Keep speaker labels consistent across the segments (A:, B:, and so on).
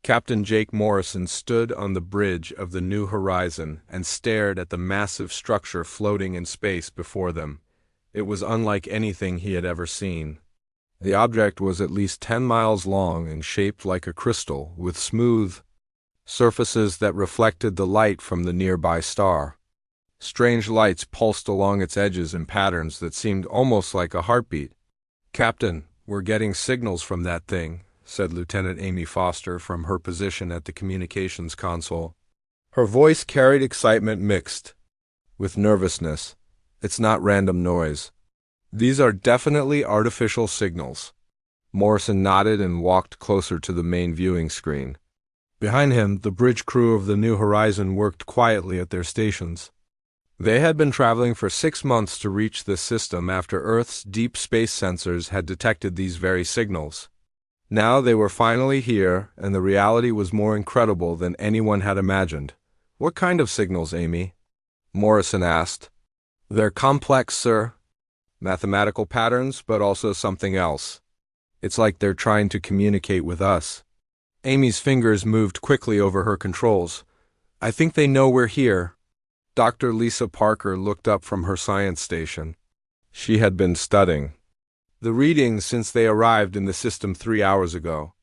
A: Captain Jake Morrison stood on the bridge of the New Horizon and stared at the massive structure floating in space before them. It was unlike anything he had ever seen. The object was at least 10 miles long and shaped like a crystal, with smooth surfaces that reflected the light from the nearby star. Strange lights pulsed along its edges in patterns that seemed almost like a heartbeat. "Captain, we're getting signals from that thing," said Lieutenant Amy Foster from her position at the communications console. Her voice carried excitement mixed with nervousness. "It's not random noise. These are definitely artificial signals." Morrison nodded and walked closer to the main viewing screen. Behind him, the bridge crew of the New Horizon worked quietly at their stations. They had been traveling for 6 months to reach this system after Earth's deep space sensors had detected these very signals. Now they were finally here, and the reality was more incredible than anyone had imagined. "What kind of signals, Amy?" Morrison asked. "They're complex, sir. Mathematical patterns, but also something else. It's like they're trying to communicate with us." Amy's fingers moved quickly over her controls. "I think they know we're here." Dr. Lisa Parker looked up from her science station. She had been studying the readings since they arrived in the system 3 hours ago.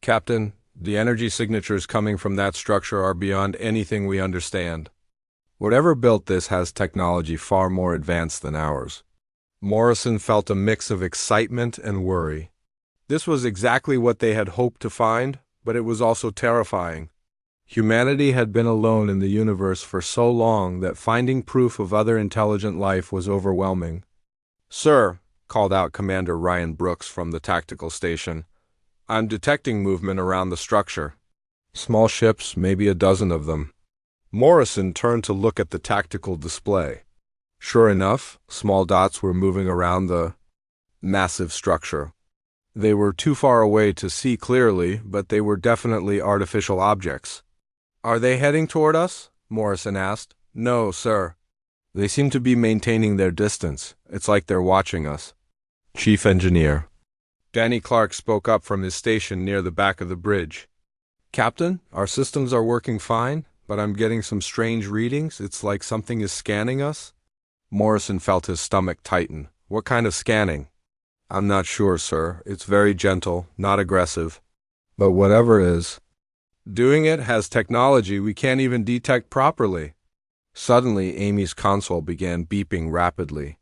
A: "Captain, the energy signatures coming from that structure are beyond anything we understand. Whatever built this has technology far more advanced than ours." Morrison felt a mix of excitement and worry. This was exactly what they had hoped to find, but it was also terrifying. Humanity had been alone in the universe for so long that finding proof of other intelligent life was overwhelming. "Sir," called out Commander Ryan Brooks from the tactical station, "I'm detecting movement around the structure. Small ships, maybe a dozen of them." Morrison turned to look at the tactical display. Sure enough, small dots were moving around the massive structure. They were too far away to see clearly, but they were definitely artificial objects. "Are they heading toward us?" Morrison asked. "No, sir. They seem to be maintaining their distance. It's like they're watching us." Chief Engineer Danny Clark spoke up from his station near the back of the bridge. "Captain, our systems are working fine, but I'm getting some strange readings. It's like something is scanning us." Morrison felt his stomach tighten. "What kind of scanning?" "I'm not sure, sir. It's very gentle, not aggressive. But whatever is doing it has technology we can't even detect properly." Suddenly, Amy's console began beeping rapidly.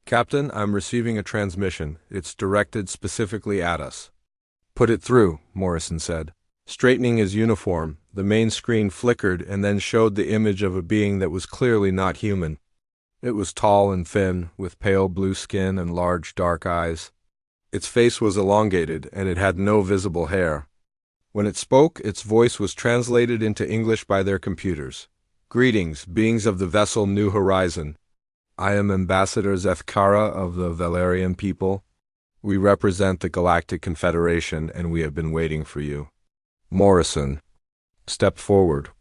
A: "Captain, I'm receiving a transmission. It's directed specifically at us." "Put it through," Morrison said. Straightening his uniform, the main screen flickered and then showed the image of a being that was clearly not human. It was tall and thin, with pale blue skin and large dark eyes. Its face was elongated, and it had no visible hair. When it spoke, its voice was translated into English by their computers. "Greetings, beings of the vessel New Horizon. I am Ambassador Zethkara of the Valerian people. We represent the Galactic Confederation, and we have been waiting for you." Morrison stepped forward.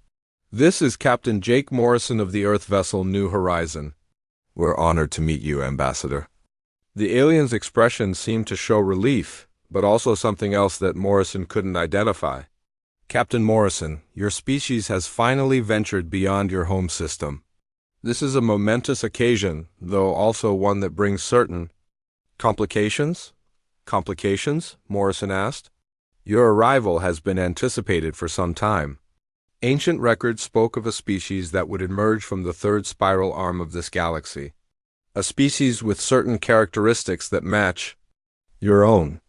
A: "This is Captain Jake Morrison of the Earth vessel New Horizon. We're honored to meet you, Ambassador." The alien's expression seemed to show relief, but also something else that Morrison couldn't identify. "Captain Morrison, your species has finally ventured beyond your home system. This is a momentous occasion, though also one that brings certain complications." "Complications?" Morrison asked. "Your arrival has been anticipated for some time. Ancient records spoke of a species that would emerge from the third spiral arm of this galaxy. A species with certain characteristics that match your own."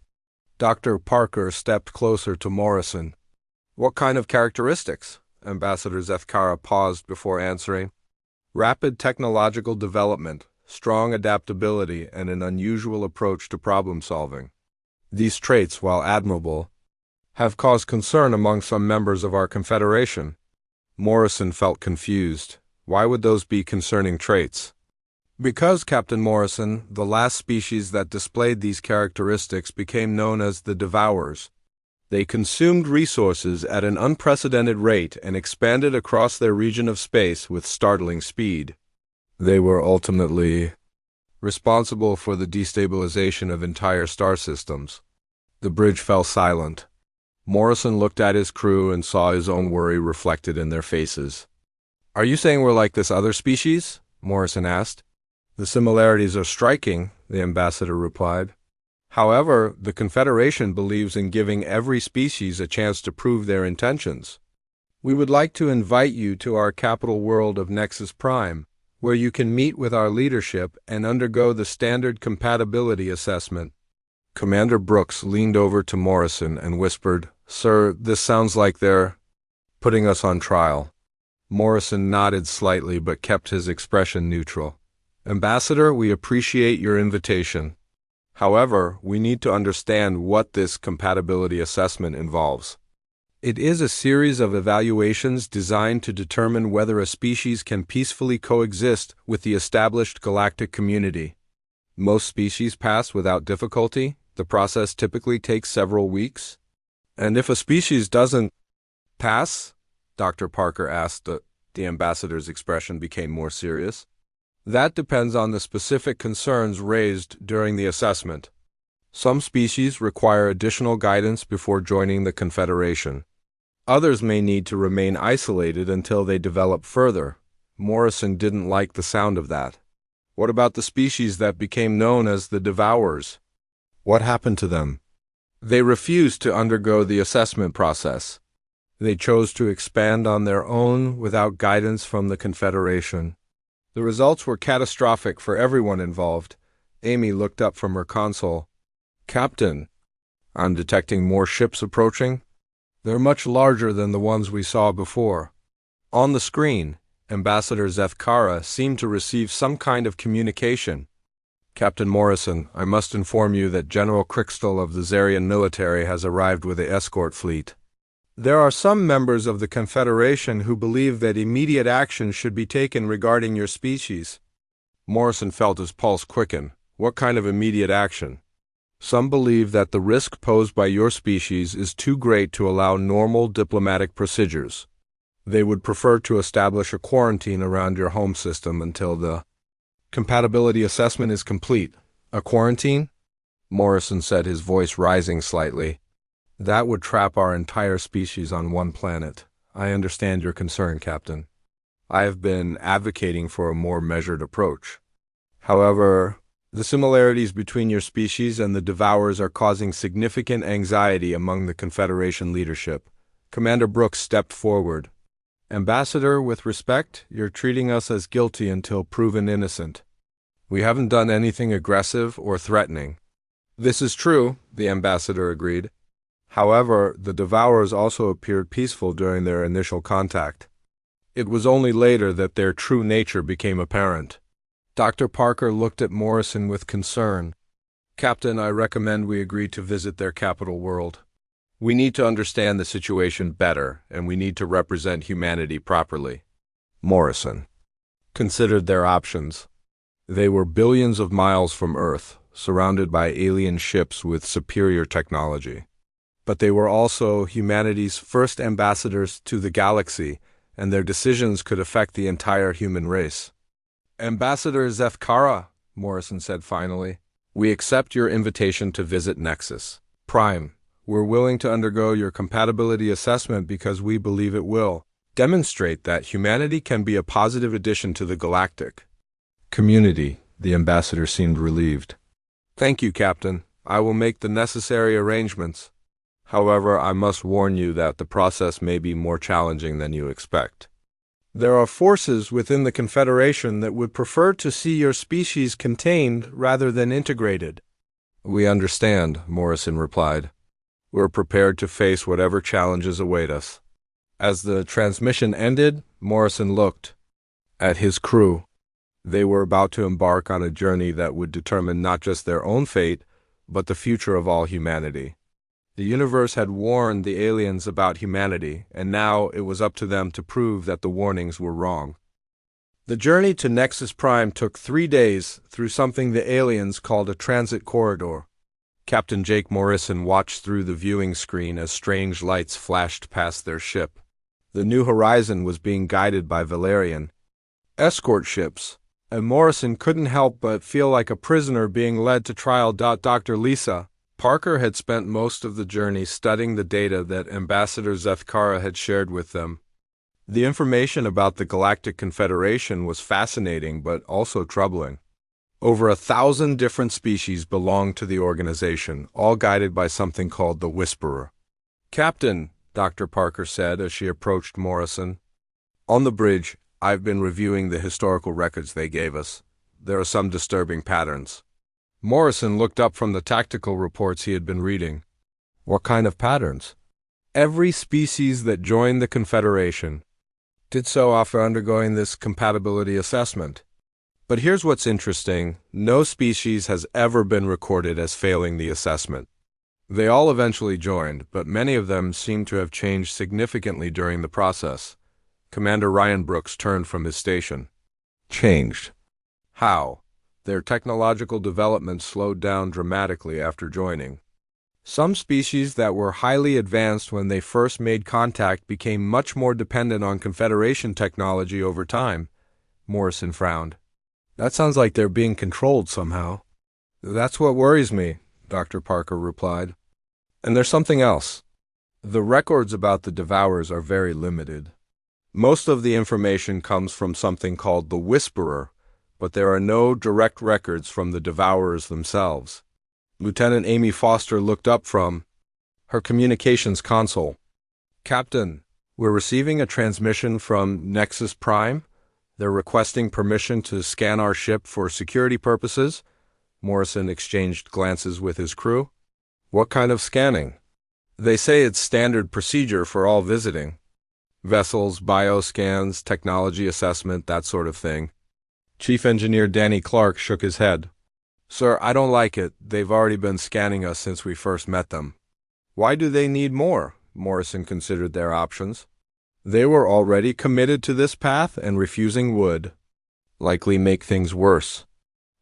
A: Dr. Parker stepped closer to Morrison. "What kind of characteristics?" Ambassador Zethkara paused before answering. "Rapid technological development, strong adaptability, and an unusual approach to problem solving. These traits, while admirable, have caused concern among some members of our Confederation." Morrison felt confused. Why would those be concerning traits? "Because, Captain Morrison, the last species that displayed these characteristics became known as the Devourers. They consumed resources at an unprecedented rate and expanded across their region of space with startling speed. They were ultimately responsible for the destabilization of entire star systems." The bridge fell silent. Morrison looked at his crew and saw his own worry reflected in their faces. "Are you saying we're like this other species?" Morrison asked. "The similarities are striking," the ambassador replied. "However, the Confederation believes in giving every species a chance to prove their intentions. We would like to invite you to our capital world of Nexus Prime, where you can meet with our leadership and undergo the standard compatibility assessment." Commander Brooks leaned over to Morrison and whispered, "Sir, this sounds like they're putting us on trial." Morrison nodded slightly but kept his expression neutral. "Ambassador, we appreciate your invitation. However, we need to understand what this compatibility assessment involves. It is a series of evaluations designed to determine whether a species can peacefully coexist with the established galactic community. Most species pass without difficulty. The process typically takes several weeks. And if a species doesn't pass?" Dr. Parker asked. The ambassador's expression became more serious. "That depends on the specific concerns raised during the assessment. Some species require additional guidance before joining the Confederation. Others may need to remain isolated until they develop further." Morrison didn't like the sound of that. "What about the species that became known as the Devourers? What happened to them?" "They refused to undergo the assessment process. They chose to expand on their own without guidance from the Confederation. The results were catastrophic for everyone involved." Amy looked up from her console. "Captain, I'm detecting more ships approaching. They're much larger than the ones we saw before." On the screen, Ambassador Zethkara seemed to receive some kind of communication. "Captain Morrison, I must inform you that General Crystal of the Zarian military has arrived with the escort fleet. There are some members of the Confederation who believe that immediate action should be taken regarding your species." Morrison felt his pulse quicken. "What kind of immediate action?" "Some believe that the risk posed by your species is too great to allow normal diplomatic procedures. They would prefer to establish a quarantine around your home system until the compatibility assessment is complete." "A quarantine?" Morrison said, his voice rising slightly. "That would trap our entire species on one planet. I understand your concern, Captain. I have been advocating for a more measured approach. However, the similarities between your species and the Devourers are causing significant anxiety among the Confederation leadership." Commander Brooks stepped forward. "Ambassador, with respect, you're treating us as guilty until proven innocent. We haven't done anything aggressive or threatening." "This is true," the ambassador agreed. "However, the Devourers also appeared peaceful during their initial contact. It was only later that their true nature became apparent." Dr. Parker looked at Morrison with concern. "Captain, I recommend we agree to visit their capital world. We need to understand the situation better, and we need to represent humanity properly." Morrison considered their options. They were billions of miles from Earth, surrounded by alien ships with superior technology. But they were also humanity's first ambassadors to the galaxy, and their decisions could affect the entire human race. "Ambassador Zethkara," Morrison said finally, "we accept your invitation to visit Nexus Prime. We're willing to undergo your compatibility assessment because we believe it will demonstrate that humanity can be a positive addition to the galactic community." The ambassador seemed relieved. "Thank you, Captain. I will make the necessary arrangements. However, I must warn you that the process may be more challenging than you expect. There are forces within the Confederation that would prefer to see your species contained rather than integrated." "We understand," Morrison replied. "We're prepared to face whatever challenges await us." As the transmission ended, Morrison looked at his crew. They were about to embark on a journey that would determine not just their own fate, but the future of all humanity. The universe had warned the aliens about humanity, and now it was up to them to prove that the warnings were wrong. The journey to Nexus Prime took 3 days through something the aliens called a transit corridor. Captain Jake Morrison watched through the viewing screen as strange lights flashed past their ship. The New Horizon was being guided by Valerian escort ships, and Morrison couldn't help but feel like a prisoner being led to trial. Dr. Lisa Parker had spent most of the journey studying the data that Ambassador Zethkara had shared with them. The information about the Galactic Confederation was fascinating but also troubling. Over 1,000 different species belonged to the organization, all guided by something called the Whisperer. "Captain," Dr. Parker said as she approached Morrison, "on the bridge, I've been reviewing the historical records they gave us. There are some disturbing patterns." Morrison looked up from the tactical reports he had been reading. "What kind of patterns?" "Every species that joined the Confederation did so after undergoing this compatibility assessment. But here's what's interesting. No species has ever been recorded as failing the assessment. They all eventually joined, but many of them seem to have changed significantly during the process." Commander Ryan Brooks turned from his station. "Changed? How?" "Their technological development slowed down dramatically after joining. Some species that were highly advanced when they first made contact became much more dependent on Confederation technology over time." Morrison frowned. "That sounds like they're being controlled somehow." "That's what worries me," Dr. Parker replied. "And there's something else. The records about the Devourers are very limited. Most of the information comes from something called the Whisperer, but there are no direct records from the Devourers themselves." Lieutenant Amy Foster looked up from her communications console. "Captain, we're receiving a transmission from Nexus Prime. They're requesting permission to scan our ship for security purposes." Morrison exchanged glances with his crew. "What kind of scanning?" "They say it's standard procedure for all visiting. Vessels, bioscans, technology assessment, that sort of thing." Chief Engineer Danny Clark shook his head. "Sir, I don't like it. They've already been scanning us since we first met them." "Why do they need more?" Morrison considered their options. "They were already committed to this path, and refusing would likely make things worse.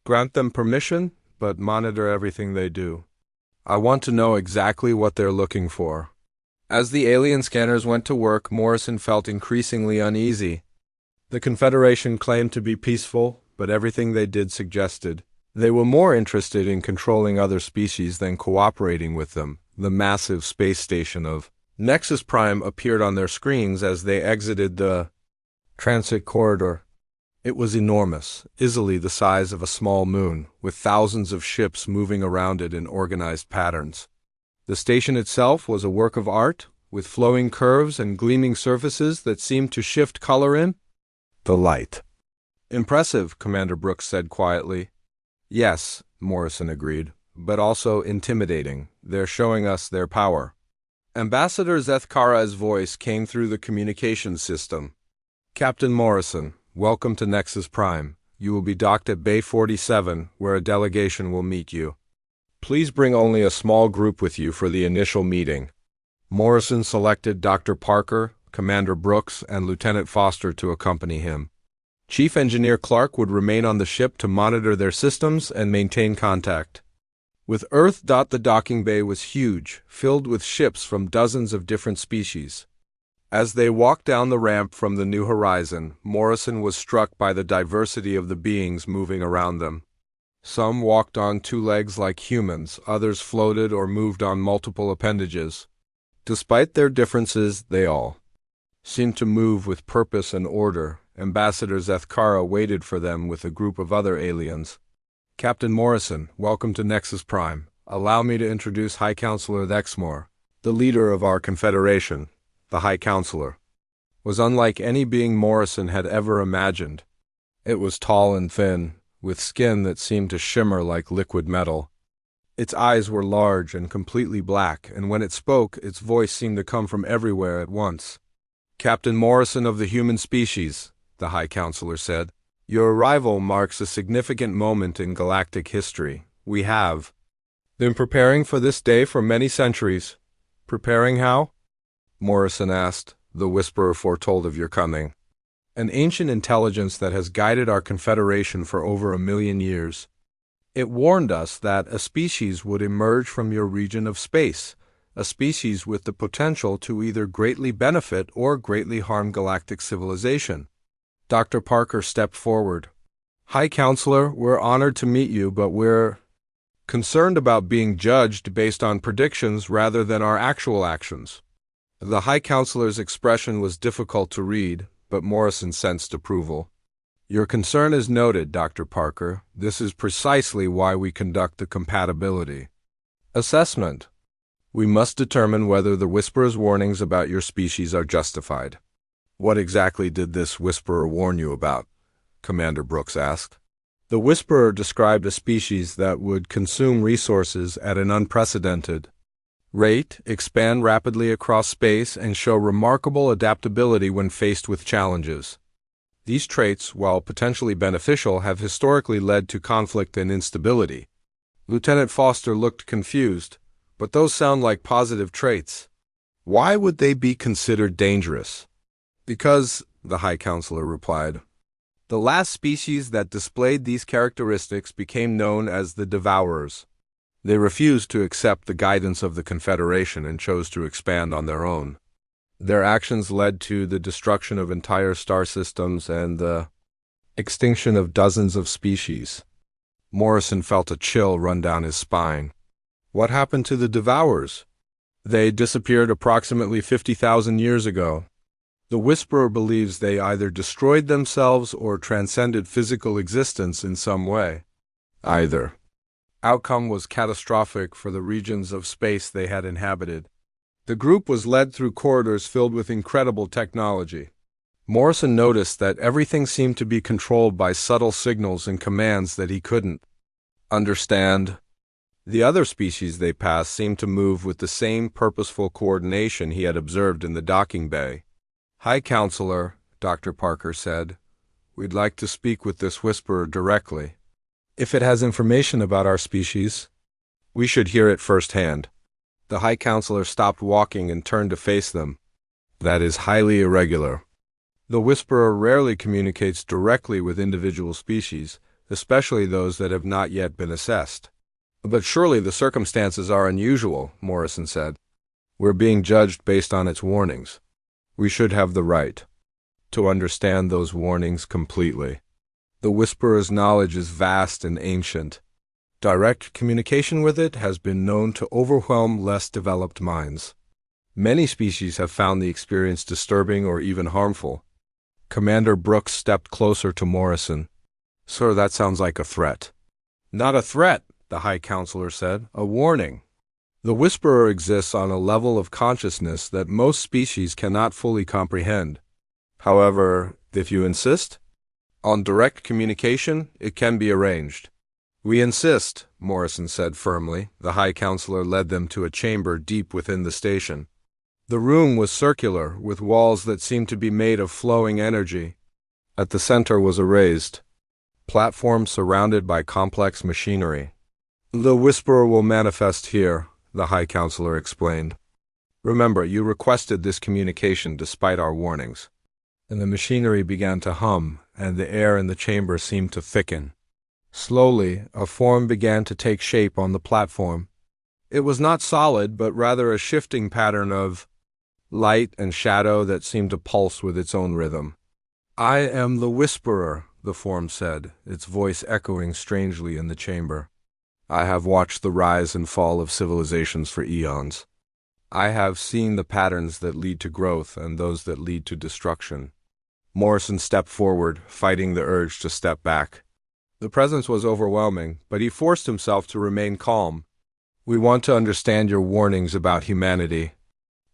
A: Grant them permission, but monitor everything they do. I want to know exactly what they're looking for." As the alien scanners went to work, Morrison felt increasingly uneasy. The Confederation claimed to be peaceful, but everything they did suggested they were more interested in controlling other species than cooperating with them. The massive space station of Nexus Prime appeared on their screens as they exited the transit corridor. It was enormous, easily the size of a small moon, with thousands of ships moving around it in organized patterns. The station itself was a work of art, with flowing curves and gleaming surfaces that seemed to shift color in the light. "Impressive," Commander Brooks said quietly. "Yes," Morrison agreed, "but also intimidating. They're showing us their power." Ambassador Zethkara's voice came through the communications system. "Captain Morrison, welcome to Nexus Prime. You will be docked at Bay 47, where a delegation will meet you. Please bring only a small group with you for the initial meeting." Morrison selected Dr. Parker, Commander Brooks, and Lieutenant Foster to accompany him. Chief Engineer Clark would remain on the ship to monitor their systems and maintain contact. With Earth, the docking bay was huge, filled with ships from dozens of different species. As they walked down the ramp from the New Horizon, Morrison was struck by the diversity of the beings moving around them. Some walked on two legs like humans, others floated or moved on multiple appendages. Despite their differences, they all seemed to move with purpose and order. Ambassador Zethkara waited for them with a group of other aliens. "Captain Morrison, welcome to Nexus Prime. Allow me to introduce High Counselor Thexmore, the leader of our Confederation." The High Counselor was unlike any being Morrison had ever imagined. It was tall and thin, with skin that seemed to shimmer like liquid metal. Its eyes were large and completely black, and when it spoke, its voice seemed to come from everywhere at once. "Captain Morrison of the human species," the High Counselor said, "your arrival marks a significant moment in galactic history. We have been preparing for this day for many centuries." "Preparing how?" Morrison asked. "The Whisperer foretold of your coming. An ancient intelligence that has guided our Confederation for over 1,000,000 years. It warned us that a species would emerge from your region of space, a species with the potential to either greatly benefit or greatly harm galactic civilization." Dr. Parker stepped forward. "High Counselor, we're honored to meet you, but we're concerned about being judged based on predictions rather than our actual actions. The High Counselor's expression was difficult to read, but Morrison sensed approval. Your concern is noted, Dr. Parker. This is precisely why we conduct the compatibility assessment. We must determine whether the Whisperer's warnings about your species are justified. What exactly did this Whisperer warn you about? Commander Brooks asked. The Whisperer described a species that would consume resources at an unprecedented rate, expand rapidly across space, and show remarkable adaptability when faced with challenges. These traits, while potentially beneficial, have historically led to conflict and instability. Lieutenant Foster looked confused, but those sound like positive traits. Why would they be considered dangerous? Because, the High Counselor replied, the last species that displayed these characteristics became known as the Devourers. They refused to accept the guidance of the Confederation and chose to expand on their own. Their actions led to the destruction of entire star systems and the extinction of dozens of species. Morrison felt a chill run down his spine. What happened to the Devourers? They disappeared approximately 50,000 years ago. The Whisperer believes they either destroyed themselves or transcended physical existence in some way. Either outcome was catastrophic for the regions of space they had inhabited. The group was led through corridors filled with incredible technology. Morrison noticed that everything seemed to be controlled by subtle signals and commands that he couldn't understand. The other species they passed seemed to move with the same purposeful coordination he had observed in the docking bay. High Counselor, Dr. Parker said, we'd like to speak with this Whisperer directly. If it has information about our species, we should hear it firsthand. The High Counselor stopped walking and turned to face them. That is highly irregular. The Whisperer rarely communicates directly with individual species, especially those that have not yet been assessed. But surely the circumstances are unusual, Morrison said. We're being judged based on its warnings. We should have the right to understand those warnings completely. The Whisperer's knowledge is vast and ancient. Direct communication with it has been known to overwhelm less developed minds. Many species have found the experience disturbing or even harmful. Commander Brooks stepped closer to Morrison. Sir, that sounds like a threat. Not a threat, the High Counselor said. A warning. The Whisperer exists on a level of consciousness that most species cannot fully comprehend. However, if you insist on direct communication, it can be arranged. We insist, Morrison said firmly. The High Counselor led them to a chamber deep within the station. The room was circular, with walls that seemed to be made of flowing energy. At the center was a raised platform surrounded by complex machinery. The Whisperer will manifest here, the High Counselor explained. Remember, you requested this communication despite our warnings. And the machinery began to hum, and the air in the chamber seemed to thicken. Slowly, a form began to take shape on the platform. It was not solid, but rather a shifting pattern of light and shadow that seemed to pulse with its own rhythm. I am the Whisperer, the form said, its voice echoing strangely in the chamber. I have watched the rise and fall of civilizations for eons. I have seen the patterns that lead to growth and those that lead to destruction. Morrison stepped forward, fighting the urge to step back. The presence was overwhelming, but he forced himself to remain calm. We want to understand your warnings about humanity.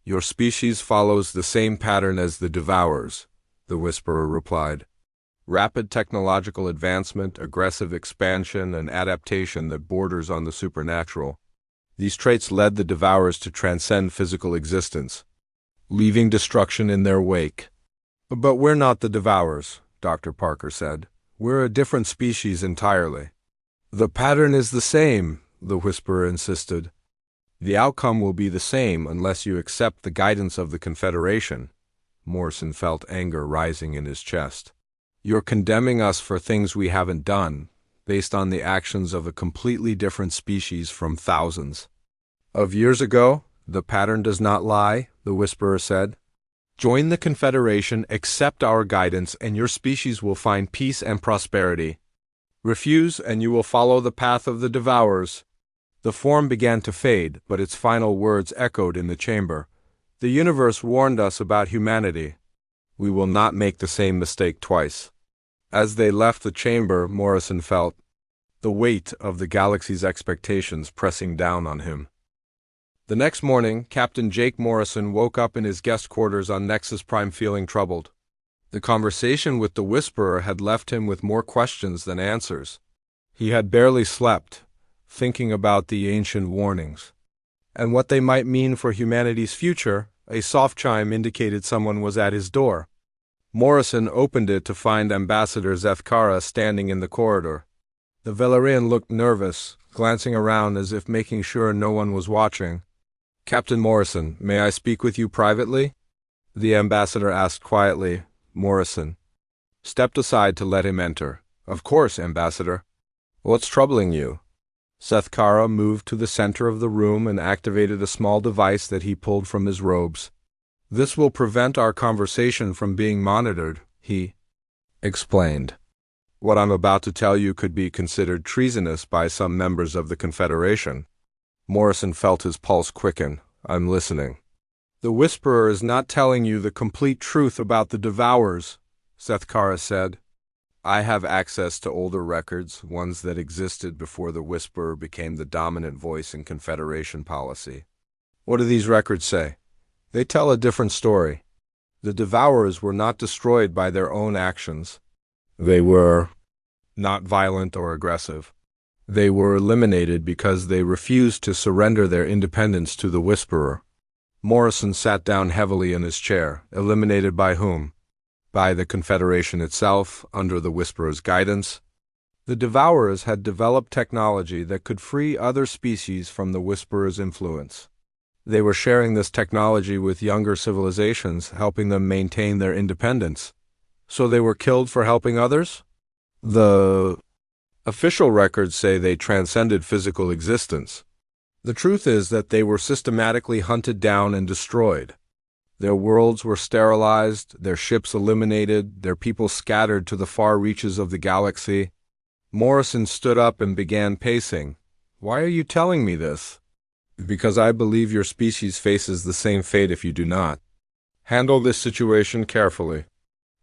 A: Your species follows the same pattern as the Devourers, the Whisperer replied. Rapid technological advancement, aggressive expansion, and adaptation that borders on the supernatural. These traits led the Devourers to transcend physical existence, leaving destruction in their wake. But we're not the Devourers, Dr. Parker said. We're a different species entirely. The pattern is the same, the Whisperer insisted. The outcome will be the same unless you accept the guidance of the Confederation. Morrison felt anger rising in his chest. You're condemning us for things we haven't done, based on the actions of a completely different species from thousands of years ago. The pattern does not lie, the Whisperer said. Join the Confederation, accept our guidance, and your species will find peace and prosperity. Refuse, and you will follow the path of the Devourers. The form began to fade, but its final words echoed in the chamber. The universe warned us about humanity. We will not make the same mistake twice. As they left the chamber, Morrison felt the weight of the galaxy's expectations pressing down on him. The next morning, Captain Jake Morrison woke up in his guest quarters on Nexus Prime feeling troubled. The conversation with the Whisperer had left him with more questions than answers. He had barely slept, thinking about the ancient warnings and what they might mean for humanity's future. A soft chime indicated someone was at his door. Morrison opened it to find Ambassador Zethkara standing in the corridor. The Valerian looked nervous, glancing around as if making sure no one was watching. "Captain Morrison, may I speak with you privately?" The ambassador asked quietly. Morrison stepped aside to let him enter. "Of course, Ambassador. What's troubling you?" Zethkara moved to the center of the room and activated a small device that he pulled from his robes. "This will prevent our conversation from being monitored," he explained. "What I'm about to tell you could be considered treasonous by some members of the Confederation." Morrison felt his pulse quicken. "I'm listening." "The Whisperer is not telling you the complete truth about the Devourers," Zethkara said. "I have access to older records, ones that existed before the Whisperer became the dominant voice in Confederation policy." "What do these records say?" "They tell a different story. The Devourers were not destroyed by their own actions. They were not violent or aggressive. They were eliminated because they refused to surrender their independence to the Whisperer." Morrison sat down heavily in his chair. "Eliminated by whom?" "By the Confederation itself, under the Whisperer's guidance." The Devourers had developed technology that could free other species from the Whisperer's influence. They were sharing this technology with younger civilizations, helping them maintain their independence. So they were killed for helping others? The official records say they transcended physical existence. The truth is that they were systematically hunted down and destroyed. Their worlds were sterilized, their ships eliminated, their people scattered to the far reaches of the galaxy. Morrison stood up and began pacing. "Why are you telling me this?" "Because I believe your species faces the same fate if you do not. Handle this situation carefully.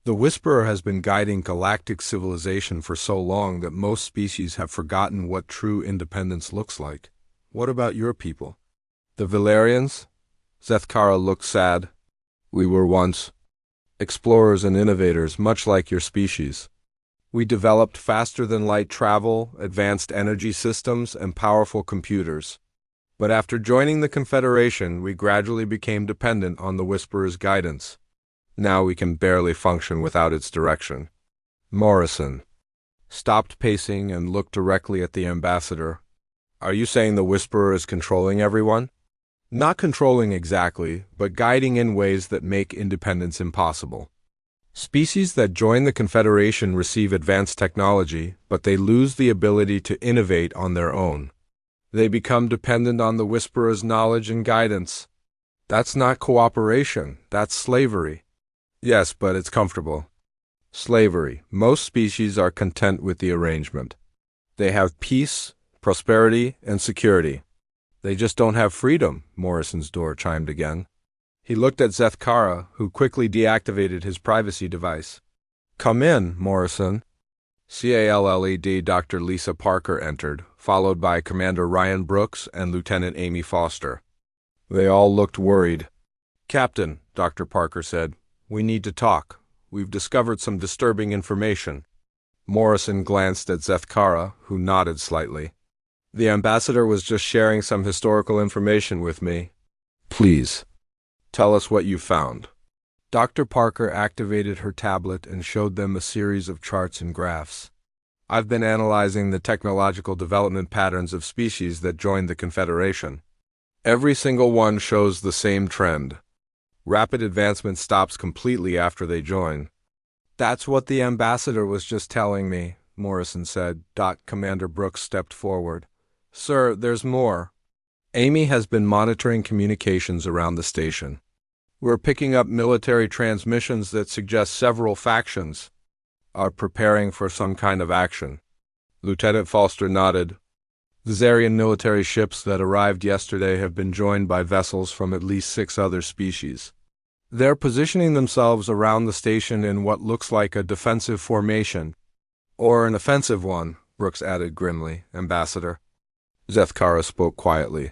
A: The Whisperer has been guiding galactic civilization for so long that most species have forgotten what true independence looks like. What about your people?" "The Valerians?" Zethkara looked sad. "We were once explorers and innovators, much like your species. We developed faster-than-light travel, advanced energy systems, and powerful computers. But after joining the Confederation, we gradually became dependent on the Whisperer's guidance. Now we can barely function without its direction." Morrison stopped pacing and looked directly at the ambassador. "Are you saying the Whisperer is controlling everyone?" "Not controlling exactly, but guiding in ways that make independence impossible. Species that join the Confederation receive advanced technology, but they lose the ability to innovate on their own. They become dependent on the Whisperer's knowledge and guidance. That's not cooperation, that's slavery." "Yes, but it's comfortable." "Slavery. Most species are content with the arrangement. They have peace, prosperity, and security. They just don't have freedom." Morrison's door chimed again. He looked at Zethkara, who quickly deactivated his privacy device. "Come in, Morrison." CALLED Dr. Lisa Parker entered, followed by Commander Ryan Brooks and Lieutenant Amy Foster. They all looked worried. "Captain," Dr. Parker said, "we need to talk. We've discovered some disturbing information." Morrison glanced at Zethkara, who nodded slightly. "The ambassador was just sharing some historical information with me." "Please, tell us what you found." Dr. Parker activated her tablet and showed them a series of charts and graphs. "I've been analyzing the technological development patterns of species that joined the Confederation. Every single one shows the same trend. Rapid advancement stops completely after they join." "That's what the ambassador was just telling me," Morrison said. Commander Brooks stepped forward. "Sir, there's more. Amy has been monitoring communications around the station. We're picking up military transmissions that suggest several factions are preparing for some kind of action." Lieutenant Foster nodded. The Zarian military ships that arrived yesterday have been joined by vessels from at least 6 other species. They're positioning themselves around the station in what looks like a defensive formation. Or an offensive one, Brooks added grimly, Ambassador. Zethkara spoke quietly.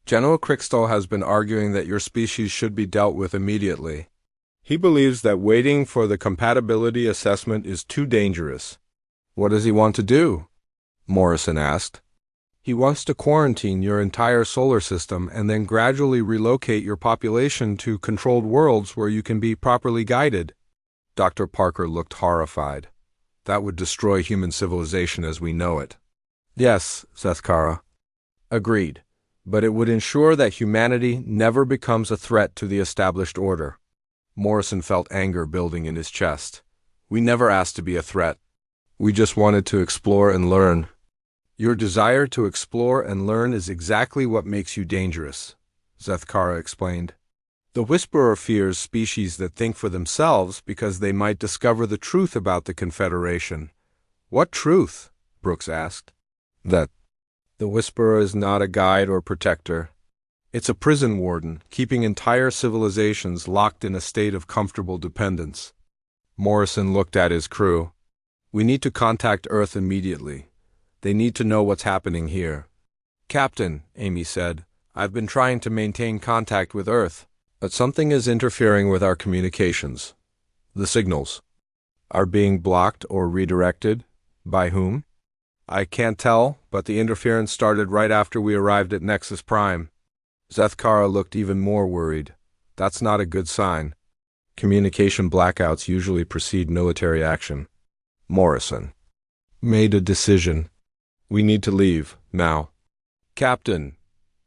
A: General Crickstall has been arguing that your species should be dealt with immediately. He believes that waiting for the compatibility assessment is too dangerous. What does he want to do? Morrison asked. He wants to quarantine your entire solar system and then gradually relocate your population to controlled worlds where you can be properly guided. Dr. Parker looked horrified. That would destroy human civilization as we know it. Yes, Zethkara. Agreed. But it would ensure that humanity never becomes a threat to the established order. Morrison felt anger building in his chest. We never asked to be a threat. We just wanted to explore and learn. Your desire to explore and learn is exactly what makes you dangerous, Zethkara explained. The Whisperer fears species that think for themselves because they might discover the truth about the Confederation. What truth? Brooks asked. That the Whisperer is not a guide or protector. It's a prison warden, keeping entire civilizations locked in a state of comfortable dependence. Morrison looked at his crew. We need to contact Earth immediately. They need to know what's happening here. Captain, Amy said, I've been trying to maintain contact with Earth, but something is interfering with our communications. The signals are being blocked or redirected. By whom? I can't tell, but the interference started right after we arrived at Nexus Prime. Zethkara looked even more worried. That's not a good sign. Communication blackouts usually precede military action. Morrison made a decision. We need to leave, now. Captain,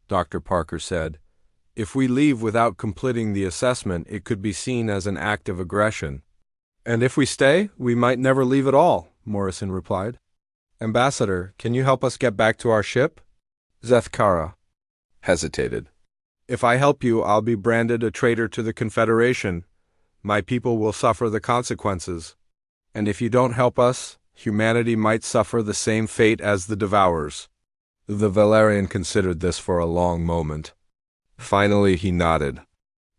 A: Dr. Parker said, if we leave without completing the assessment, it could be seen as an act of aggression. And if we stay, we might never leave at all, Morrison replied. Ambassador, can you help us get back to our ship? Zethkara hesitated. If I help you, I'll be branded a traitor to the Confederation. My people will suffer the consequences. And if you don't help us, humanity might suffer the same fate as the Devourers. The Valerian considered this for a long moment. Finally, he nodded.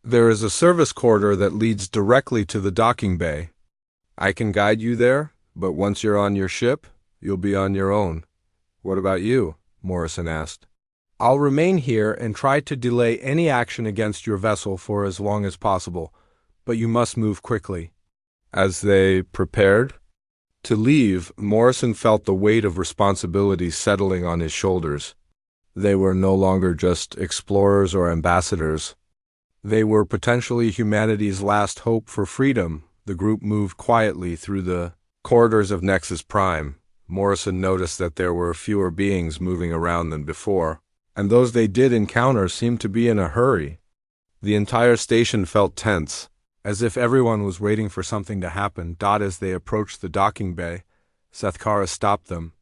A: There is a service corridor that leads directly to the docking bay. I can guide you there, but once you're on your ship, you'll be on your own. What about you? Morrison asked. I'll remain here and try to delay any action against your vessel for as long as possible, but you must move quickly. As they prepared to leave, Morrison felt the weight of responsibility settling on his shoulders. They were no longer just explorers or ambassadors. They were potentially humanity's last hope for freedom. The group moved quietly through the corridors of Nexus Prime. Morrison noticed that there were fewer beings moving around than before, and those they did encounter seemed to be in a hurry. The entire station felt tense, as if everyone was waiting for something to happen. As they approached the docking bay, Zethkara stopped them.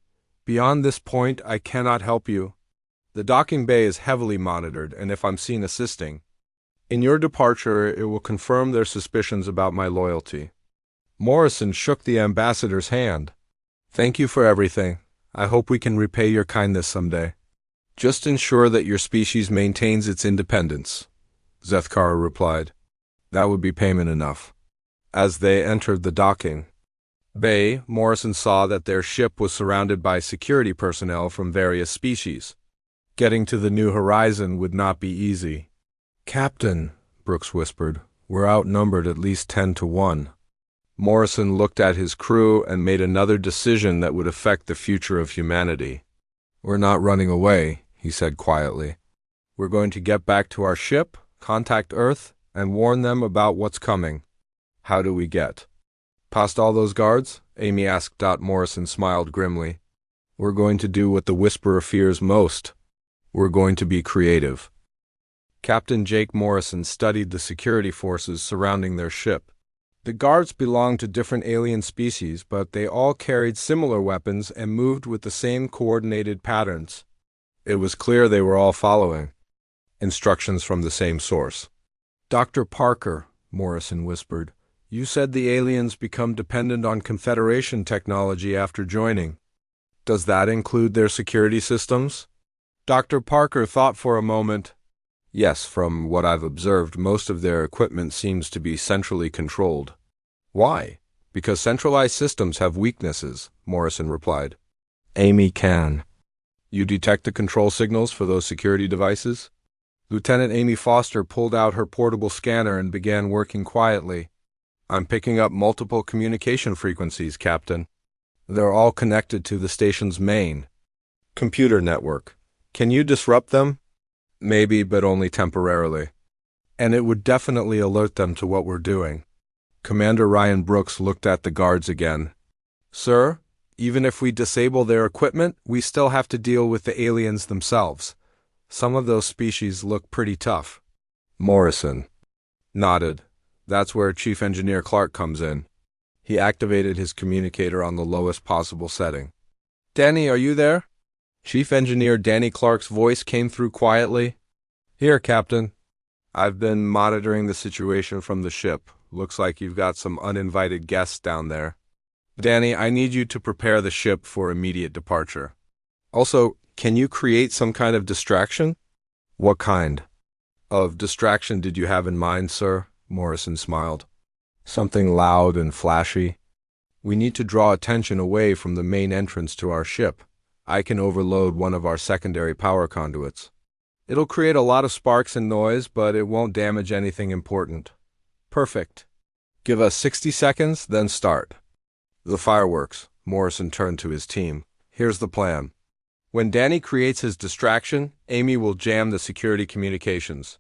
A: Beyond this point, I cannot help you. The docking bay is heavily monitored, and if I'm seen assisting in your departure, it will confirm their suspicions about my loyalty. Morrison shook the ambassador's hand. Thank you for everything. I hope we can repay your kindness someday. Just ensure that your species maintains its independence, Zethkara replied. That would be payment enough. As they entered the docking bay, Morrison saw that their ship was surrounded by security personnel from various species. Getting to the New Horizon would not be easy. Captain, Brooks whispered, we're outnumbered at least 10-1. Morrison looked at his crew and made another decision that would affect the future of humanity. We're not running away, he said quietly. We're going to get back to our ship, contact Earth, and warn them about what's coming. How do we get past all those guards? Amy asked. Morrison smiled grimly. We're going to do what the Whisperer fears most. We're going to be creative. Captain Jake Morrison studied the security forces surrounding their ship. The guards belonged to different alien species, but they all carried similar weapons and moved with the same coordinated patterns. It was clear they were all following instructions from the same source. Dr. Parker, Morrison whispered, you said the aliens become dependent on Confederation technology after joining. Does that include their security systems? Dr. Parker thought for a moment. Yes, from what I've observed, most of their equipment seems to be centrally controlled. Why? Because centralized systems have weaknesses, Morrison replied. Amy can. You detect the control signals for those security devices? Lieutenant Amy Foster pulled out her portable scanner and began working quietly. I'm picking up multiple communication frequencies, Captain. They're all connected to the station's main computer network. Can you disrupt them? Maybe, but only temporarily. And it would definitely alert them to what we're doing. Commander Ryan Brooks looked at the guards again. Sir, even if we disable their equipment, we still have to deal with the aliens themselves. Some of those species look pretty tough. Morrison nodded. That's where Chief Engineer Clark comes in. He activated his communicator on the lowest possible setting. Danny, are you there? Chief Engineer Danny Clark's voice came through quietly. Here, Captain. I've been monitoring the situation from the ship. Looks like you've got some uninvited guests down there. Danny, I need you to prepare the ship for immediate departure. Also, can you create some kind of distraction? What kind of distraction did you have in mind, sir? Morrison smiled. Something loud and flashy. We need to draw attention away from the main entrance to our ship. I can overload one of our secondary power conduits. It'll create a lot of sparks and noise, but it won't damage anything important. Perfect. Give us 60 seconds, then start. The fireworks. Morrison turned to his team. Here's the plan. When Danny creates his distraction, Amy will jam the security communications.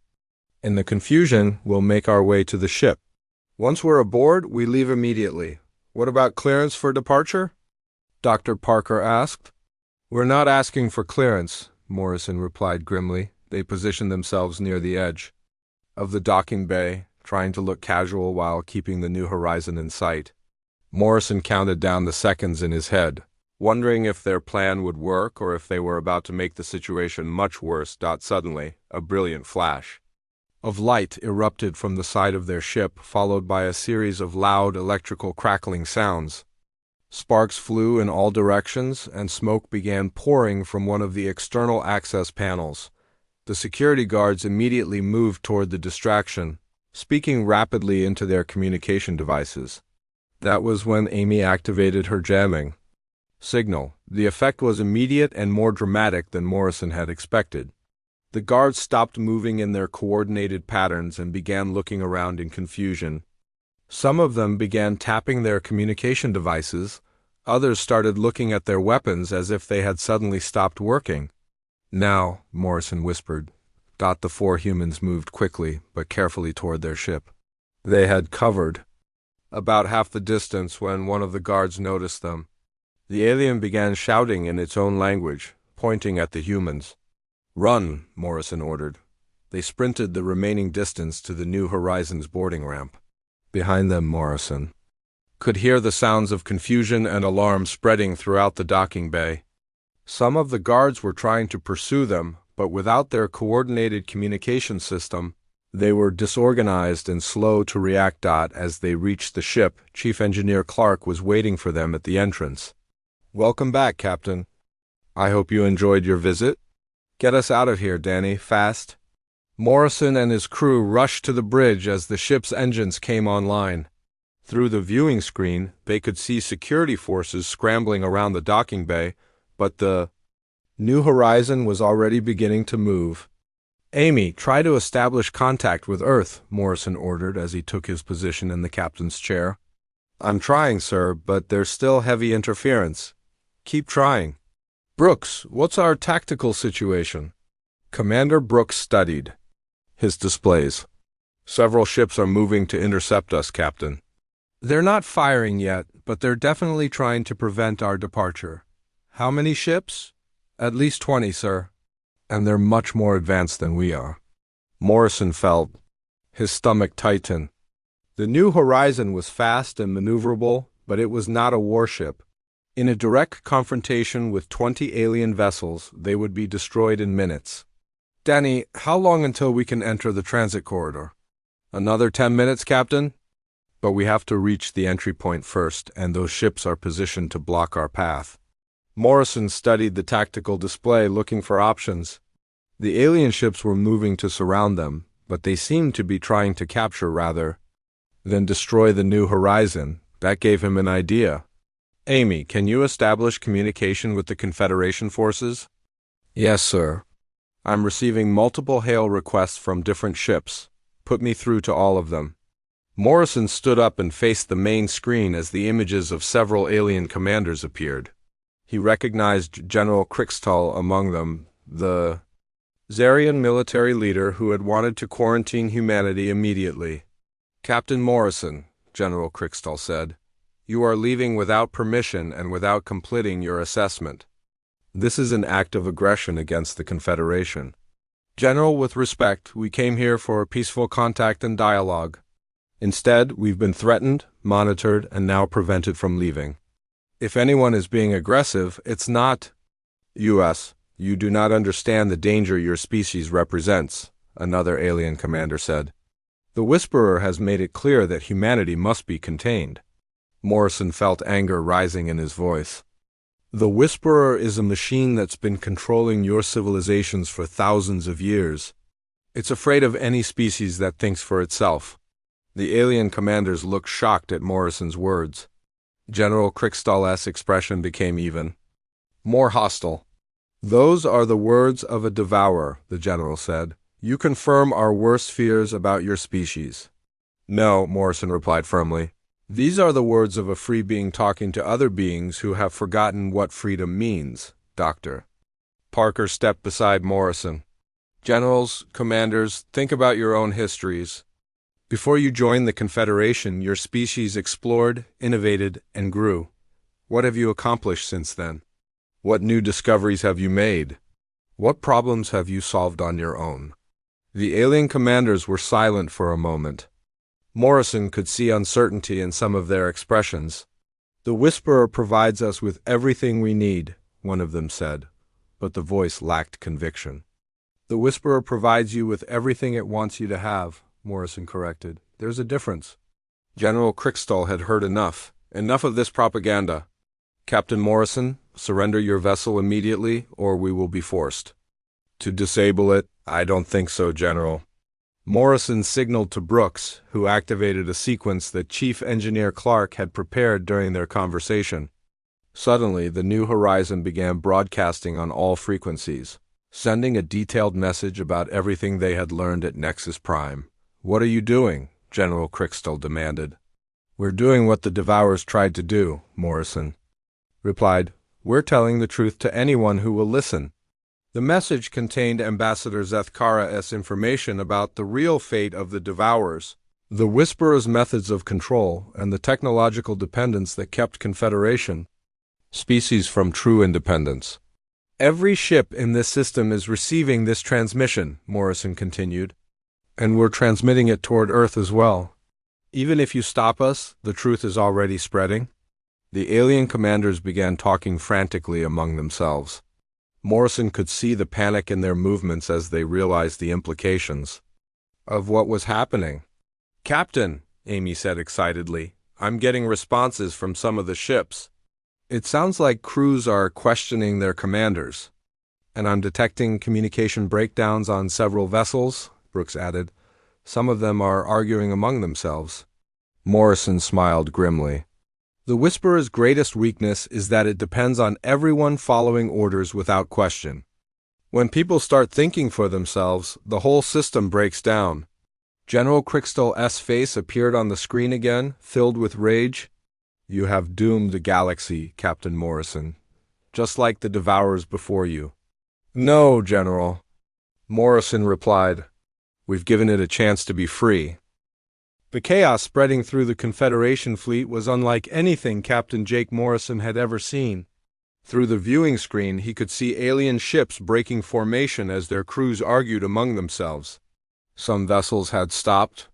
A: In the confusion, we'll make our way to the ship. Once we're aboard, we leave immediately. What about clearance for departure? Dr. Parker asked. We're not asking for clearance, Morrison replied grimly. They positioned themselves near the edge of the docking bay, trying to look casual while keeping the new horizon in sight. Morrison counted down the seconds in his head, wondering if their plan would work or if they were about to make the situation much worse. Suddenly, a brilliant flash of light erupted from the side of their ship, followed by a series of loud electrical crackling sounds. Sparks flew in all directions, and smoke began pouring from one of the external access panels. The security guards immediately moved toward the distraction, speaking rapidly into their communication devices. That was when Amy activated her jamming signal. The effect was immediate and more dramatic than Morrison had expected. The guards stopped moving in their coordinated patterns and began looking around in confusion. Some of them began tapping their communication devices. Others started looking at their weapons as if they had suddenly stopped working. Now, Morrison whispered. The four humans moved quickly but carefully toward their ship. They had covered about half the distance when one of the guards noticed them. The alien began shouting in its own language, pointing at the humans. Run, Morrison ordered. They sprinted the remaining distance to the New Horizons boarding ramp. Behind them, Morrison could hear the sounds of confusion and alarm spreading throughout the docking bay. Some of the guards were trying to pursue them, but without their coordinated communication system, they were disorganized and slow to react. As they reached the ship, Chief Engineer Clark was waiting for them at the entrance. Welcome back, Captain. I hope you enjoyed your visit. Get us out of here, Danny, fast. Morrison and his crew rushed to the bridge as the ship's engines came online. Through the viewing screen, they could see security forces scrambling around the docking bay, but the New Horizon was already beginning to move. Amy, try to establish contact with Earth, Morrison ordered as he took his position in the captain's chair. I'm trying, sir, but there's still heavy interference. Keep trying. Brooks, what's our tactical situation? Commander Brooks studied his displays. Several ships are moving to intercept us, Captain. They're not firing yet, but they're definitely trying to prevent our departure. How many ships? At least 20, sir. And they're much more advanced than we are. Morrison felt his stomach tighten. The New Horizon was fast and maneuverable, but it was not a warship. In a direct confrontation with 20 alien vessels, they would be destroyed in minutes. Danny, how long until we can enter the transit corridor? Another 10 minutes, Captain? But we have to reach the entry point first, and those ships are positioned to block our path. Morrison studied the tactical display, looking for options. The alien ships were moving to surround them, but they seemed to be trying to capture rather than destroy the new horizon. That gave him an idea. Amy, can you establish communication with the Confederation forces? Yes, sir. I'm receiving multiple hail requests from different ships. Put me through to all of them. Morrison stood up and faced the main screen as the images of several alien commanders appeared. He recognized General Krixtall among them, the Zarian military leader who had wanted to quarantine humanity immediately. Captain Morrison, General Krixtall said, you are leaving without permission and without completing your assessment. This is an act of aggression against the Confederation. General, with respect, we came here for peaceful contact and dialogue. Instead, we've been threatened, monitored, and now prevented from leaving. If anyone is being aggressive, it's not U.S. You do not understand the danger your species represents, another alien commander said. The Whisperer has made it clear that humanity must be contained. Morrison felt anger rising in his voice. The Whisperer is a machine that's been controlling your civilizations for thousands of years. It's afraid of any species that thinks for itself. The alien commanders looked shocked at Morrison's words. General Krixtall's expression became even more hostile. Those are the words of a devourer, the general said. You confirm our worst fears about your species. No, Morrison replied firmly. These are the words of a free being talking to other beings who have forgotten what freedom means, Doctor. Parker stepped beside Morrison. Generals, commanders, think about your own histories. Before you joined the Confederation, your species explored, innovated, and grew. What have you accomplished since then? What new discoveries have you made? What problems have you solved on your own? The alien commanders were silent for a moment. Morrison could see uncertainty in some of their expressions. The Whisperer provides us with everything we need, one of them said, but the voice lacked conviction. The Whisperer provides you with everything it wants you to have, Morrison corrected. There's a difference. General Krixtall had heard enough. Enough of this propaganda. Captain Morrison, surrender your vessel immediately, or we will be forced to disable it. I don't think so, General. Morrison signaled to Brooks, who activated a sequence that Chief Engineer Clark had prepared during their conversation. Suddenly, the New Horizon began broadcasting on all frequencies, sending a detailed message about everything they had learned at Nexus Prime. What are you doing? General Krixtall demanded. We're doing what the Devourers tried to do, Morrison replied. We're telling the truth to anyone who will listen. The message contained Ambassador Zethkara's information about the real fate of the Devourers, the Whisperer's methods of control, and the technological dependence that kept Confederation species from true independence. Every ship in this system is receiving this transmission, Morrison continued, and we're transmitting it toward Earth as well. Even if you stop us, the truth is already spreading. The alien commanders began talking frantically among themselves. Morrison could see the panic in their movements as they realized the implications of what was happening. Captain, Amy said excitedly, I'm getting responses from some of the ships. It sounds like crews are questioning their commanders. And I'm detecting communication breakdowns on several vessels, Brooks added. Some of them are arguing among themselves. Morrison smiled grimly. The Whisperer's greatest weakness is that it depends on everyone following orders without question. When people start thinking for themselves, the whole system breaks down. General Krixtall's face appeared on the screen again, filled with rage. You have doomed the galaxy, Captain Morrison, just like the Devourers before you. No, General, Morrison replied. We've given it a chance to be free. The chaos spreading through the Confederation fleet was unlike anything Captain Jake Morrison had ever seen. Through the viewing screen, he could see alien ships breaking formation as their crews argued among themselves. Some vessels had stopped,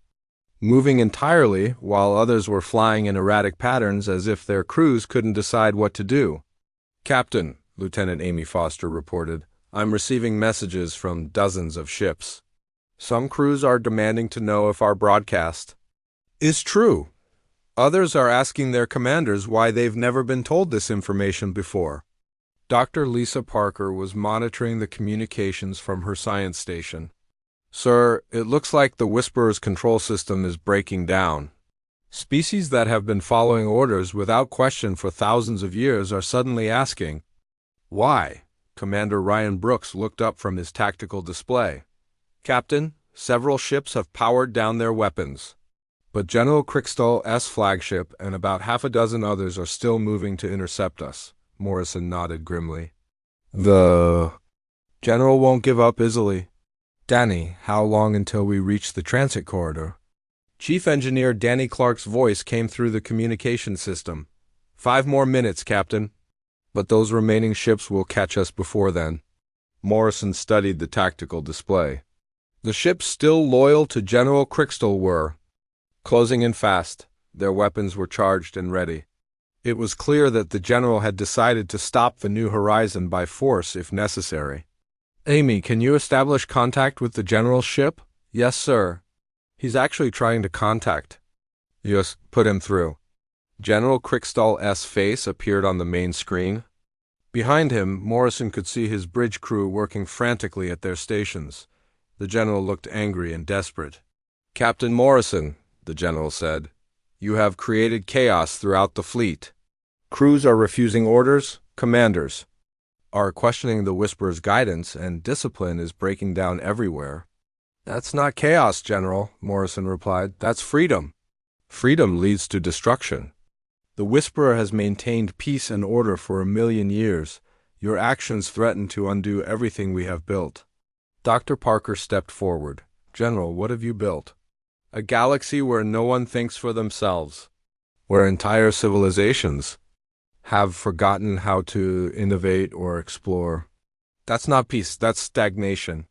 A: moving entirely, while others were flying in erratic patterns as if their crews couldn't decide what to do. Captain, Lieutenant Amy Foster reported, I'm receiving messages from dozens of ships. Some crews are demanding to know if our broadcast is true. Others are asking their commanders why they've never been told this information before. Dr. Lisa Parker was monitoring the communications from her science station. Sir, it looks like the Whisperer's control system is breaking down. Species that have been following orders without question for thousands of years are suddenly asking, why? Commander Ryan Brooks looked up from his tactical display. Captain, several ships have powered down their weapons. But General Crickstall's flagship and about half a dozen others are still moving to intercept us, Morrison nodded grimly. The General won't give up easily. Danny, how long until we reach the transit corridor? Chief Engineer Danny Clark's voice came through the communication system. 5 more minutes, Captain. But those remaining ships will catch us before then. Morrison studied the tactical display. The ships still loyal to General Crickstall were closing in fast. Their weapons were charged and ready. It was clear that the General had decided to stop the New Horizon by force if necessary. Amy, can you establish contact with the General's ship? Yes, sir. He's actually trying to contact. Yes, put him through. General Crickstall's face appeared on the main screen. Behind him, Morrison could see his bridge crew working frantically at their stations. The General looked angry and desperate. Captain Morrison, the General said, you have created chaos throughout the fleet. Crews are refusing orders, commanders are questioning the Whisperer's guidance, and discipline is breaking down everywhere. That's not chaos, General, Morrison replied. That's freedom. Freedom leads to destruction. The Whisperer has maintained peace and order for 1,000,000 years. Your actions threaten to undo everything we have built. Dr. Parker stepped forward. General, what have you built? A galaxy where no one thinks for themselves, where entire civilizations have forgotten how to innovate or explore. That's not peace, that's stagnation.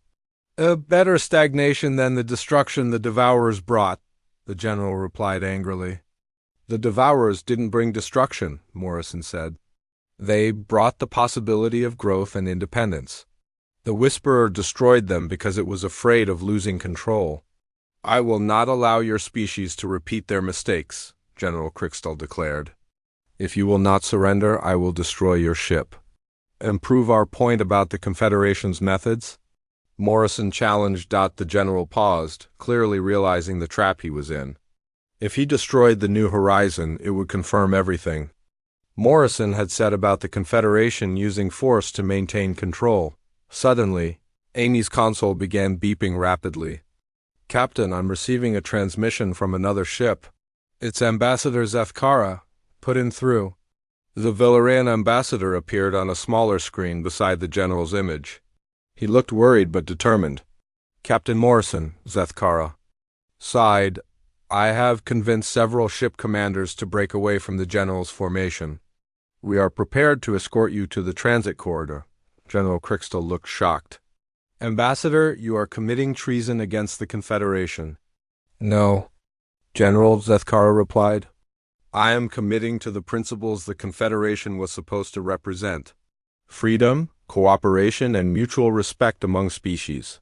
A: A better stagnation than the destruction the Devourers brought, the General replied angrily. The Devourers didn't bring destruction, Morrison said. They brought the possibility of growth and independence. The Whisperer destroyed them because it was afraid of losing control. I will not allow your species to repeat their mistakes, General Crickstall declared. If you will not surrender, I will destroy your ship. And prove our point about the Confederation's methods? Morrison challenged. The General paused, clearly realizing the trap he was in. If he destroyed the New Horizon, it would confirm everything Morrison had said about the Confederation using force to maintain control. Suddenly, Amy's console began beeping rapidly. Captain, I'm receiving a transmission from another ship. It's Ambassador Zethkara. Put him through. The Villarian ambassador appeared on a smaller screen beside the General's image. He looked worried but determined. Captain Morrison, Zethkara sighed. I have convinced several ship commanders to break away from the General's formation. We are prepared to escort you to the transit corridor. General Crickstall looked shocked. Ambassador, you are committing treason against the Confederation. No, General, Zethkara replied. I am committing to the principles the Confederation was supposed to represent: freedom, cooperation, and mutual respect among species.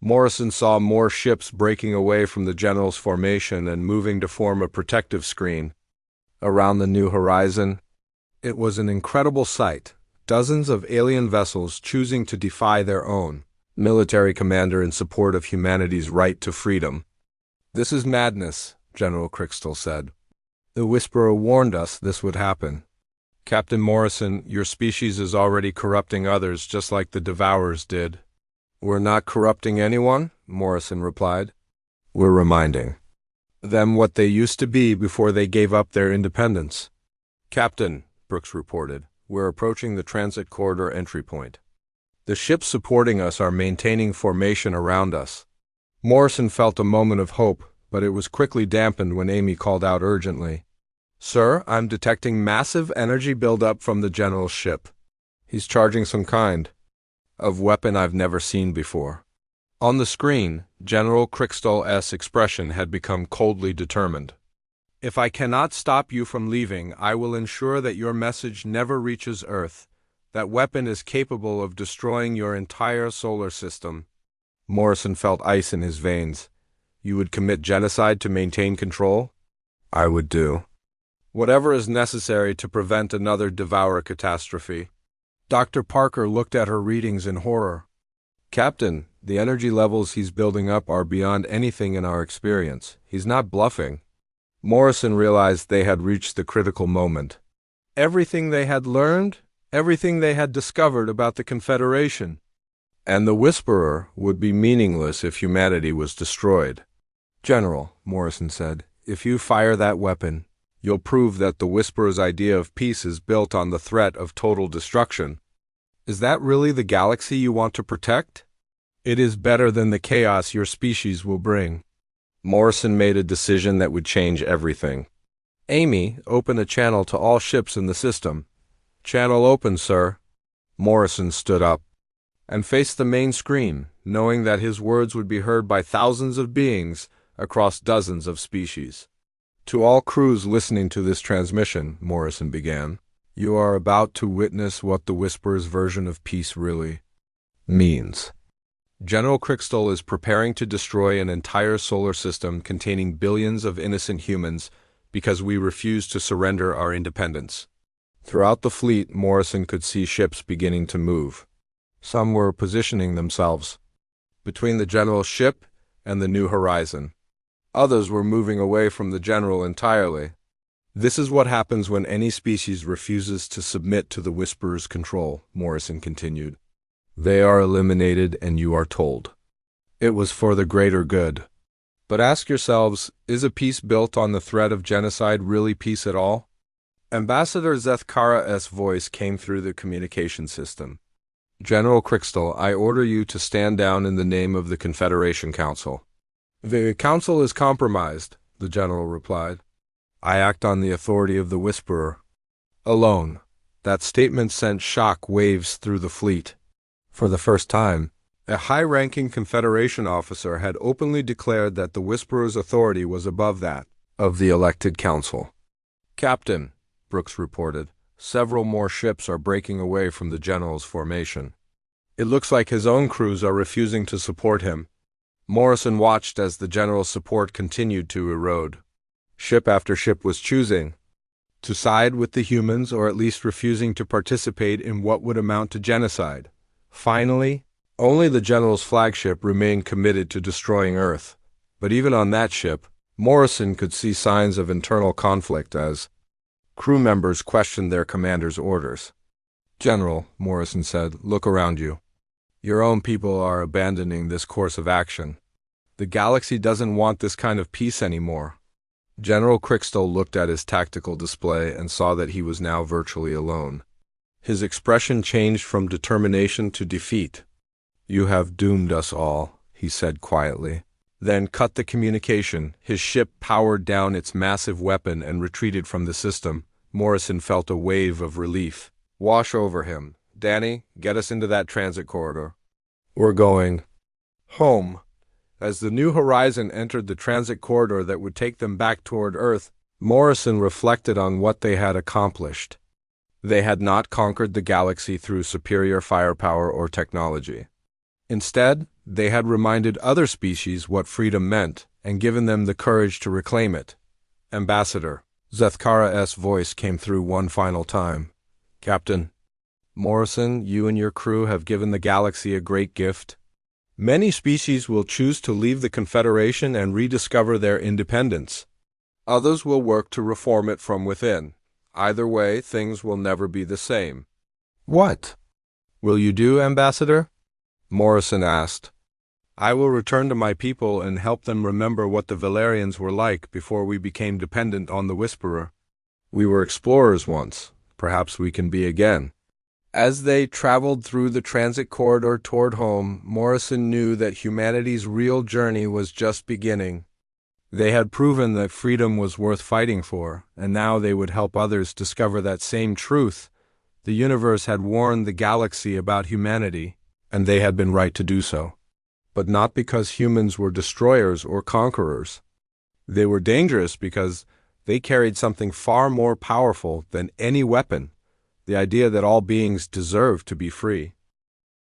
A: Morrison saw more ships breaking away from the General's formation and moving to form a protective screen around the New Horizon. It was an incredible sight, dozens of alien vessels choosing to defy their own military commander in support of humanity's right to freedom. This is madness, General Crickstall said. The Whisperer warned us this would happen. Captain Morrison, your species is already corrupting others just like the Devourers did. We're not corrupting anyone, Morrison replied. We're reminding them what they used to be before they gave up their independence. Captain, Brooks reported, we're approaching the transit corridor entry point. The ships supporting us are maintaining formation around us. Morrison felt a moment of hope, but it was quickly dampened when Amy called out urgently. Sir, I'm detecting massive energy buildup from the General's ship. He's charging some kind of weapon I've never seen before. On the screen, General Crickstall's expression had become coldly determined. If I cannot stop you from leaving, I will ensure that your message never reaches Earth. That weapon is capable of destroying your entire solar system. Morrison felt ice in his veins. You would commit genocide to maintain control? I would do whatever is necessary to prevent another Devourer catastrophe. Dr. Parker looked at her readings in horror. Captain, the energy levels he's building up are beyond anything in our experience. He's not bluffing. Morrison realized they had reached the critical moment. Everything they had learned, everything they had discovered about the Confederation, and the Whisperer would be meaningless if humanity was destroyed. General, Morrison said, if you fire that weapon, you'll prove that the Whisperer's idea of peace is built on the threat of total destruction. Is that really the galaxy you want to protect? It is better than the chaos your species will bring. Morrison made a decision that would change everything. Amy, open a channel to all ships in the system. Channel open, sir. Morrison stood up and faced the main screen, knowing that his words would be heard by thousands of beings across dozens of species. To all crews listening to this transmission, Morrison began, you are about to witness what the Whisperer's version of peace really means. General Crystal is preparing to destroy an entire solar system containing billions of innocent humans because we refuse to surrender our independence. Throughout the fleet, Morrison could see ships beginning to move. Some were positioning themselves between the General's ship and the New Horizon. Others were moving away from the General entirely. This is what happens when any species refuses to submit to the Whisperer's control, Morrison continued. They are eliminated and you are told. It was for the greater good. But ask yourselves, is a peace built on the threat of genocide really peace at all? Ambassador Zethkara's voice came through the communication system. General Crystal, I order you to stand down in the name of the Confederation Council. The Council is compromised, the General replied. I act on the authority of the Whisperer. Alone. That statement sent shock waves through the fleet. For the first time, a high-ranking Confederation officer had openly declared that the Whisperer's authority was above that of the elected council. Captain, Brooks reported, several more ships are breaking away from the General's formation. It looks like his own crews are refusing to support him. Morrison watched as the General's support continued to erode. Ship after ship was choosing to side with the humans or at least refusing to participate in what would amount to genocide. Finally, only the General's flagship remained committed to destroying Earth. But even on that ship, Morrison could see signs of internal conflict as crew members questioned their commander's orders. General, Morrison said, look around you. Your own people are abandoning this course of action. The galaxy doesn't want this kind of peace anymore. General Crystal looked at his tactical display and saw that he was now virtually alone. His expression changed from determination to defeat. You have doomed us all, he said quietly. Then cut the communication. His ship powered down its massive weapon and retreated from the system. Morrison felt a wave of relief wash over him. Danny, get us into that transit corridor. We're going home. As the New Horizon entered the transit corridor that would take them back toward Earth, Morrison reflected on what they had accomplished. They had not conquered the galaxy through superior firepower or technology. Instead, they had reminded other species what freedom meant and given them the courage to reclaim it. Ambassador, Zethkara's voice came through one final time. Captain, Morrison, you and your crew have given the galaxy a great gift. Many species will choose to leave the Confederation and rediscover their independence. Others will work to reform it from within. Either way, things will never be the same. What will you do, Ambassador? Morrison asked. I will return to my people and help them remember what the Valerians were like before we became dependent on the Whisperer. We were explorers once. Perhaps we can be again. As they traveled through the transit corridor toward home, Morrison knew that humanity's real journey was just beginning. They had proven that freedom was worth fighting for, and now they would help others discover that same truth. The universe had warned the galaxy about humanity, and they had been right to do so. But not because humans were destroyers or conquerors. They were dangerous because they carried something far more powerful than any weapon, the idea that all beings deserve to be free.